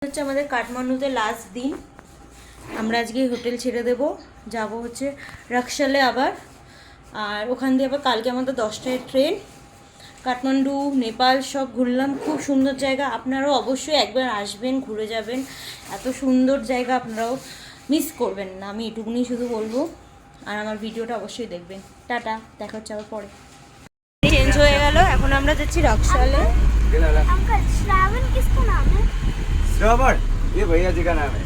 হচ্ছে আমাদের কাঠমান্ডুতে লাস্ট দিন। আমরা আজকে হোটেল ছেড়ে দেব, যাব হচ্ছে রাকশালে আবার। আর ওখান দিয়ে আবার কালকে আমাদের 10টায় ট্রেন। কাঠমান্ডু নেপাল সব ঘুরলাম, খুব সুন্দর জায়গা। আপনারাও অবশ্যই একবার আসবেন, ঘুরে যাবেন। এত সুন্দর জায়গা, আপনারাও মিস করবেন না, আমি এটুকুনি শুধু বলবো। আর আমার ভিডিওটা অবশ্যই দেখবেন। টাটা, দেখা হচ্ছে আবার পরে। চেঞ্জ হয়ে গেল, এখন আমরা যাচ্ছি রাকশালে। अंकल श्रावण किसका नाम है? श्रावण ये भैया जी का नाम है।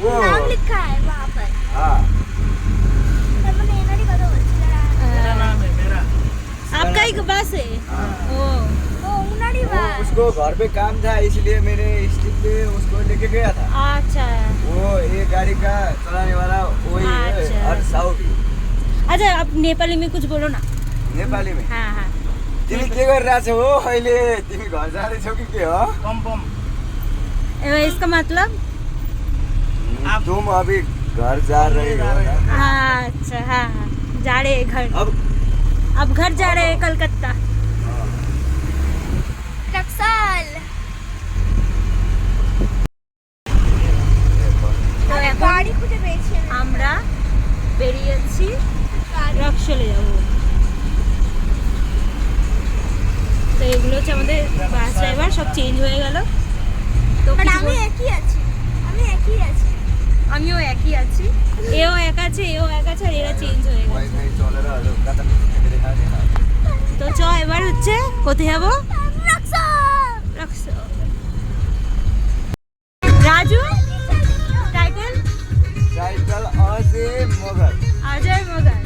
वो नाम लिखा है वहाँ पर। हाँ मेरा नाम है मेरा। आपका ही बस है? ओ उन्नाडी वो उसको घर पे काम था, इसलिए मैंने स्टिक पे उसको लेके गया था। अच्छा वो ये गाड़ी का चलाने वाला वही है अच्छा। और साउदी अच्छा, आप नेपाली में कुछ बोलो ना। नेपाली में। हाँ हाँ। तिमी के गरिरहेको छौ हो अहिले? तिमी घर जाँदैछौ कि के हो? इसका मतलब? तुम अभी घर जा रही हो ना? हाँ अच्छा, हाँ हाँ, जा रहे हैं घर। अब घर जा रहे हैं कलकत्ता। रक्साल তো এখন গাড়ি খুঁজে পেয়েছি আমরা বেরিয়ে যাচ্ছি, রাকশালে যাব। তো এগুলো হচ্ছে আমাদের বাস ড্রাইভার, সব চেঞ্জ হয়ে গেল। তো বাট কিছু আমি একই আছি, আমিও একই আছি, এও এক আছে, এও এক আছে, আর এরা চেঞ্জ হয়ে গেছে। वाईफाई चलेर हजुर कता देखादैन। তো চ এবার হচ্ছে কোথায় যাবো? रक्साल রাজু টাইটেল टाइटल अजय मगर। অজয় মগার,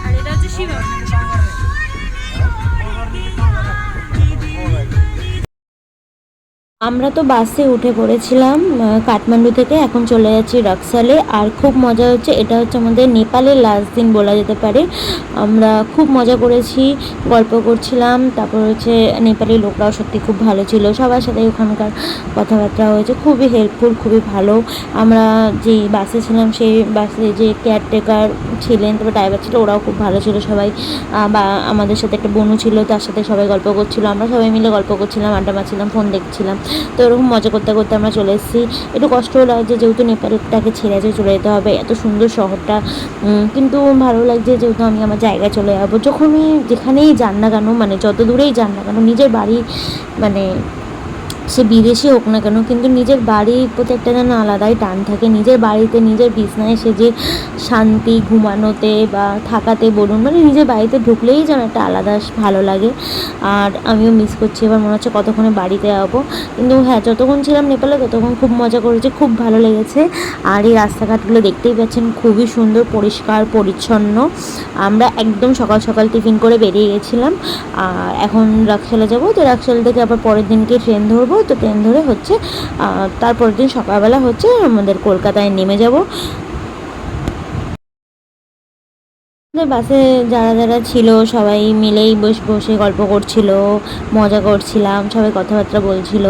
আর এটা হচ্ছে শিবম। আমরা তো বাসে উঠে পড়েছিলাম কাঠমান্ডু থেকে, এখন চলে যাচ্ছি রাকশালে। আর খুব মজা হচ্ছে, এটা হচ্ছে আমাদের নেপালের লাস্ট দিন বলা যেতে পারে। আমরা খুব মজা করেছি, গল্প করছিলাম। তারপর হচ্ছে নেপালি লোকরাও সত্যি খুব ভালো ছিল, সবার সাথে ওখানকার কথাবার্তা হয়েছে, খুবই হেল্পফুল, খুবই ভালো। আমরা যে বাসে ছিলাম সেই বাসে যে কেয়ারটেকার ছিলেন, তারপর ড্রাইভার ছিল, ওরাও খুব ভালো ছিল সবাই। বা আমাদের সাথে একটা বোনও ছিল, তার সাথে সবাই গল্প করছিল, আমরা সবাই মিলে গল্প করছিলাম, আড্ডা মারছিলাম, ফোন দেখছিলাম। তো এরকম মজা করতে করতে আমরা চলে এসেছি। একটু কষ্টও লাগছে, যেহেতু নেপালটাকে ছেড়ে আছে, চলে যেতে হবে, এত সুন্দর শহরটা। কিন্তু ভালো লাগছে, যেহেতু আমি আমার জায়গায় চলে যাবো। যখনই যেখানেই যান না কেন, মানে যত দূরেই যান না কেন, নিজের বাড়ি, মানে সে বিদেশি হোক না কেন, কিন্তু নিজের বাড়ির প্রতি একটা যেন আলাদাই টান থাকে। নিজের বাড়িতে, নিজের বিছনায় সে যে শান্তি, ঘুমানোতে বা থাকাতে বলুন, মানে নিজের বাড়িতে ঢুকলেই যেন একটা আলাদা ভালো লাগে। আর আমিও মিস করছি, এবার মনে হচ্ছে কতক্ষণে বাড়িতে যাবো। কিন্তু হ্যাঁ, যতক্ষণ ছিলাম নেপালে ততক্ষণ খুব মজা করেছি, খুব ভালো লেগেছে। আর এই রাস্তাঘাটগুলো দেখতেই পাচ্ছেন, খুবই সুন্দর, পরিষ্কার পরিচ্ছন্ন। আমরা একদম সকাল সকাল টিফিন করে বেরিয়ে গেছিলাম। আর এখন রাকশালে যাবো। তো রাকশাল থেকে আবার পরের দিনকে ট্রেন ধরবো। তো ট্রেন ধরে হচ্ছে তারপরের দিন সকালবেলা হচ্ছে আমাদের কলকাতায় নেমে যাব। বাসে যারা যারা ছিল সবাই মিলেই বসে গল্প করছিল, মজা করছিলাম, সবাই কথাবার্তা বলছিল।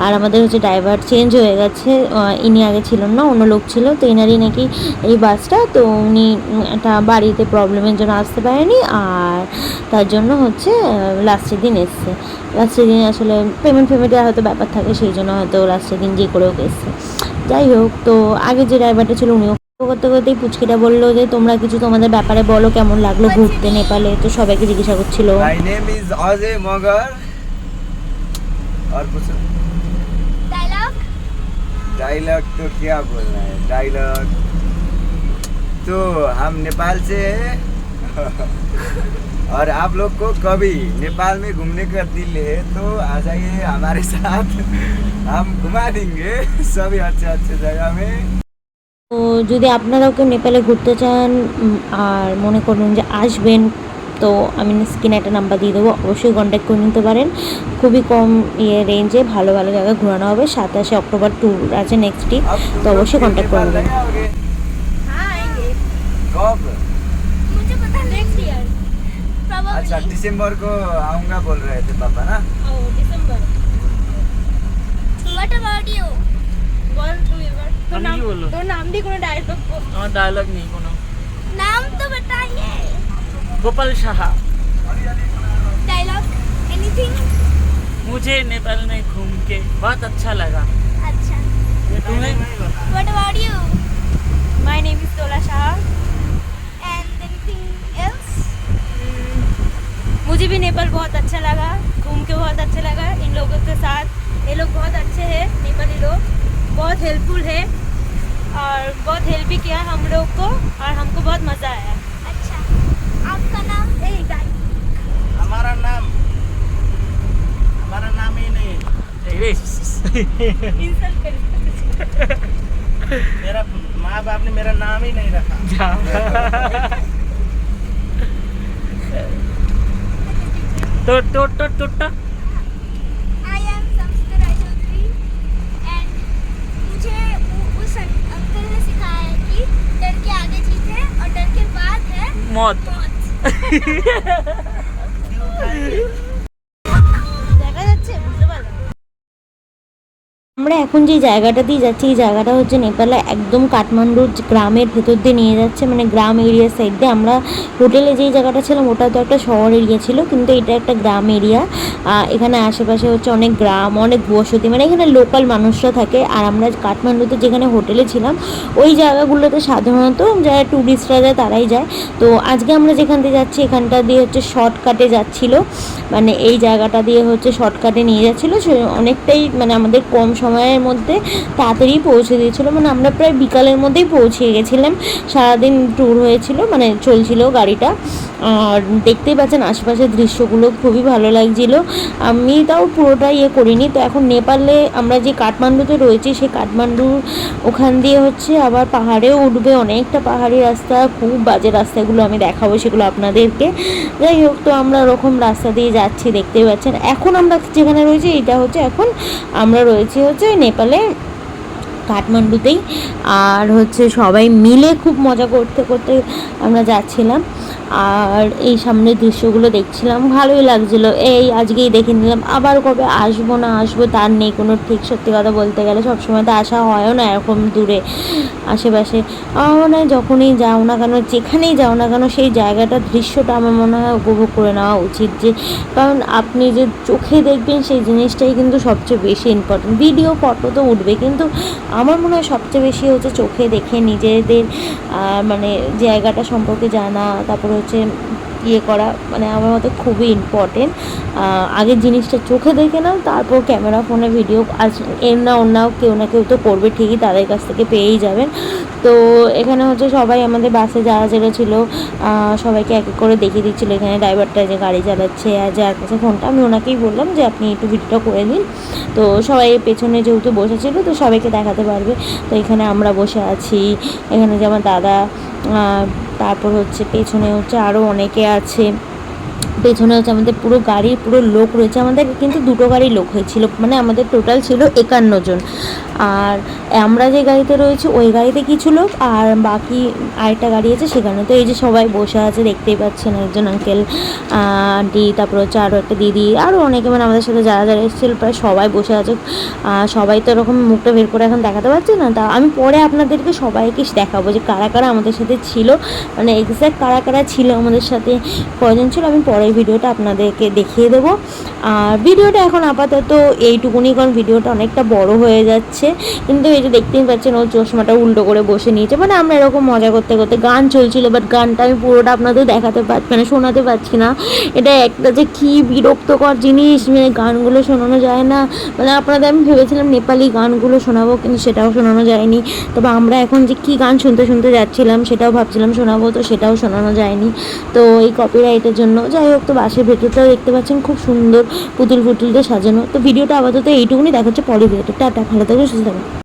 আর আমাদের হচ্ছে ড্রাইভার চেঞ্জ হয়ে গেছে, ইনি আগে ছিলেন না, অন্য লোক ছিল। তো ইনারই নাকি এই বাসটা, তো উনি একটা বাড়িতে প্রবলেমের জন্য আসতে পারেনি, আর তার জন্য হচ্ছে লাস্টের দিন এসছে। লাস্টের দিন আসলে পেমেন্টের হয়তো ব্যাপার থাকে, সেই জন্য হয়তো লাস্টের দিন যে করেও এসছে। যাই হোক, তো আগে যে ড্রাইভারটা ছিল উনিও করতে করতেই পুচকিটা বললো যে তোমরা কিছু তোমাদের ব্যাপারে বলো, কেমন লাগলো ঘুরতে নেপালে। তো সবাইকে জিজ্ঞাসা করছিল। My name is अजय मगर। और कुछ डायलॉग तो क्या बोलना है, डायलॉग तो हम नेपाल से हैं। और आप लोग को कभी नेपाल में घूमने का दिल है तो आ जाइए हमारे साथ, हम घुमा देंगे सभी अच्छे अच्छे जगह में। তো যদি আপনারাও কেউ নেপালে ঘুরতে চান আর মনে করুন যে আসবেন, তো আমি স্ক্রিনে একটা নাম্বার দিয়ে দেবো, অবশ্যই কন্ট্যাক্ট করে নিতে পারেন। খুবই কম রেঞ্জে ভালো ভালো জায়গা ঘোরানো হবে। 27 অক্টোবর ট্যুর আছে নেক্সট উইক, তো অবশ্যই কন্ট্যাক্ট করে নেবেন। कब? मुझे पता नेक्स्ट ईयर अच्छा, दिसंबर को आऊंगा बोल रहे थे पापा ना। ডিসেম্বর। What about you? বল তুমি এবার তোর নাম, তোর নাম দিয়ে কোনো ডায়লগ বল। আমার ডায়লগ নেই কোনো। नाम तो बताइए। গোপাল সাহা। Dialogue anything? मुझे नेपाल में घूम के बहुत अच्छा लगा। अच्छा। तुम्हें? What about you? My name is Tola Shah. And anything else? मुझे भी नेपाल बहुत अच्छा लगा, घूम के बहुत अच्छा लगा इन लोगों के साथ। ये लोग बहुत अच्छे हैं, नेपाली लोग बहुत हेल्पफुल है और बहुत हेल्प भी किया हम लोग को और हमको बहुत मज़ा आया। अच्छा। आपका नाम? हमारा नाम ही नहीं है। इंसल्ट कर मेरा माँ बाप ने मेरा नाम ही नहीं रखा। तो I am Samsita Rajodri and मुझे उस अंकल ने सिखाया है कि डर के आगे जीत है और डर के बाद है मौत। मौत। দেখা যাচ্ছে বুঝতে পারলাম। আমরা এখন যে জায়গাটা দিয়ে যাচ্ছি এই জায়গাটা হচ্ছে নেপালে একদম কাঠমান্ডুর গ্রামের ভেতর দিয়ে নিয়ে যাচ্ছে, মানে গ্রাম এরিয়ার সাইড দিয়ে। আমরা হোটেলে যেই জায়গাটা ছিলাম ওটা তো একটা শহর এরিয়া ছিল, কিন্তু এটা একটা গ্রাম এরিয়া। এখানে আশেপাশে হচ্ছে অনেক গ্রাম, অনেক বসতি, মানে এখানে লোকাল মানুষরা থাকে। আর আমরা কাঠমান্ডুতে যেখানে হোটেলে ছিলাম ওই জায়গাগুলোতে সাধারণত যারা ট্যুরিস্টরা যায় তারাই যায়। তো আজকে আমরা যেখান দিয়ে যাচ্ছি এখানটা দিয়ে হচ্ছে শর্টকাটে যাচ্ছিলো, মানে এই জায়গাটা দিয়ে হচ্ছে শর্টকাটে নিয়ে যাচ্ছিলো। অনেকটাই মানে আমাদের কম সময়ের মধ্যে তাড়াতাড়ি পৌঁছে দিয়েছিলো, মানে আমরা প্রায় বিকালের মধ্যেই পৌঁছে গেছিলাম। সারাদিন ট্যুর হয়েছিল, মানে চলছিল গাড়িটা। আর দেখতেই পাচ্ছেন আশেপাশের দৃশ্যগুলো খুবই ভালো লাগছিলো। আমি তাও পুরোটা করিনি। তো এখন নেপালে আমরা যে কাঠমান্ডুতে রয়েছি সেই কাঠমান্ডু ওখান দিয়ে হচ্ছে আবার পাহাড়েও উঠবে, অনেকটা পাহাড়ি রাস্তা, খুব বাজে রাস্তাগুলো আমি দেখাবো সেগুলো আপনাদেরকে। যাই হোক, তো আমরা ওরকম রাস্তা দিয়ে যাচ্ছি দেখতেই পাচ্ছেন। এখন আমরা যেখানে রয়েছি এটা হচ্ছে এখন আমরা রয়েছি হচ্ছে নেপালে কাঠমান্ডুতেই। আর হচ্ছে সবাই মিলে খুব মজা করতে করতে আমরা যাচ্ছিলাম আর এই সামনের দৃশ্যগুলো দেখছিলাম, ভালোই লাগছিলো। এই আজকেই দেখে নিলাম, আবার কবে আসবো না আসবো তার নেই কোনো ঠিক। সত্যি কথা বলতে গেলে সবসময় তো আসা হয়ও না এরকম দূরে আশেপাশে। আমার মনে হয় যখনই যাও না কেন, যেখানেই যাও না কেন, সেই জায়গাটার দৃশ্যটা আমার মনে হয় উপভোগ করে নেওয়া উচিত। যে কারণ আপনি যে চোখে দেখবেন সেই জিনিসটাই কিন্তু সবচেয়ে বেশি ইম্পর্টেন্ট। ভিডিও ফটো তো উঠবে, কিন্তু আমার মনে হয় সবচেয়ে বেশি হচ্ছে চোখে দেখে নিজেদের মানে জায়গাটা সম্পর্কে জানা, তারপর হচ্ছে করা, মানে আমার মতে খুবই ইম্পর্টেন্ট। আগের জিনিসটা চোখে দেখে নাও, তারপর ক্যামেরা ফোনে ভিডিও এর না অন্যাও কেউ না কেউ তো করবে ঠিকই, তাদের কাছ থেকে পেয়েই যাবেন। তো এখানে হচ্ছে সবাই আমাদের বাসে যারা যারা ছিল সবাইকে এক এক করে দেখিয়ে দিচ্ছিলো। এখানে ড্রাইভারটা যে গাড়ি চালাচ্ছে আর যার কাছে ফোনটা, আমি ওনাকেই বললাম যে আপনি একটু ভিডিওটা করে দিন। তো সবাই পেছনে যেহেতু বসেছিল তো সবাইকে দেখাতে পারবে। তো এখানে আমরা বসে আছি, এখানে যে আমার দাদা, তারপর হচ্ছে পেছনে হচ্ছে আরও অনেকে আছে। পেছনে হচ্ছে আমাদের পুরো গাড়ির পুরো লোক রয়েছে। আমাদের কিন্তু দুটো গাড়ি লোক হয়েছিল, মানে আমাদের টোটাল ছিল 51 জন। আর আমরা যে গাড়িতে রয়েছি ওই গাড়িতে কিছু লোক, আর বাকি আরেকটা গাড়ি আছে সেখানে। তো এই যে সবাই বসে আছে দেখতেই পাচ্ছেন, একজন আঙ্কেল, আন্টি, তারপর হচ্ছে আরও একটা দিদি, আরও অনেকে, মানে আমাদের সাথে যারা যারা এসেছিল প্রায় সবাই বসে আছে। সবাই তো এরকম মুখটা বের করে এখন দেখাতে পারছে না, তা আমি পরে আপনাদেরকে সবাইকে দেখাবো যে কারা কারা আমাদের সাথে ছিল, মানে এক্স্যাক্ট কারা কারা ছিল আমাদের সাথে, কয়জন ছিল, আমি পরের ভিডিওটা আপনাদেরকে দেখিয়ে দেবো। আর ভিডিওটা এখন আপাতত এইটুকুনি, কারণ ভিডিওটা অনেকটা বড় হয়ে যাচ্ছে। কিন্তু এই যে দেখতেই পাচ্ছেন ও চশমাটা উল্টো করে বসে নিয়েছে, মানে আমরা এরকম মজা করতে করতে, গান চলছিল বাট গানটা আমি পুরোটা আপনাদের দেখাতে পারছি, মানে শোনাতে পারছি না। এটা একটা যে কী বিরক্তকর জিনিস, মানে গানগুলো শোনানো যায় না। মানে আপনাদের আমি ভেবেছিলাম নেপালি গানগুলো শোনাবো, কিন্তু সেটাও শোনানো যায়নি। তবে আমরা এখন যে কী গান শুনতে শুনতে যাচ্ছিলাম সেটাও ভাবছিলাম শোনাবো, তো সেটাও শোনানো যায়নি তো এই কপিরাইটের জন্য। যাই হোক, তো বাসের ভেতরটাও দেখতে পাচ্ছেন খুব সুন্দর পুতুল ফুতুল দিয়ে সাজানো। তো ভিডিওটা আপাতত এইটুকুনি, দেখা হচ্ছে পরের ভিডিওটা। টাটা, ভালো থাকবে, সুস্থ থাকবে।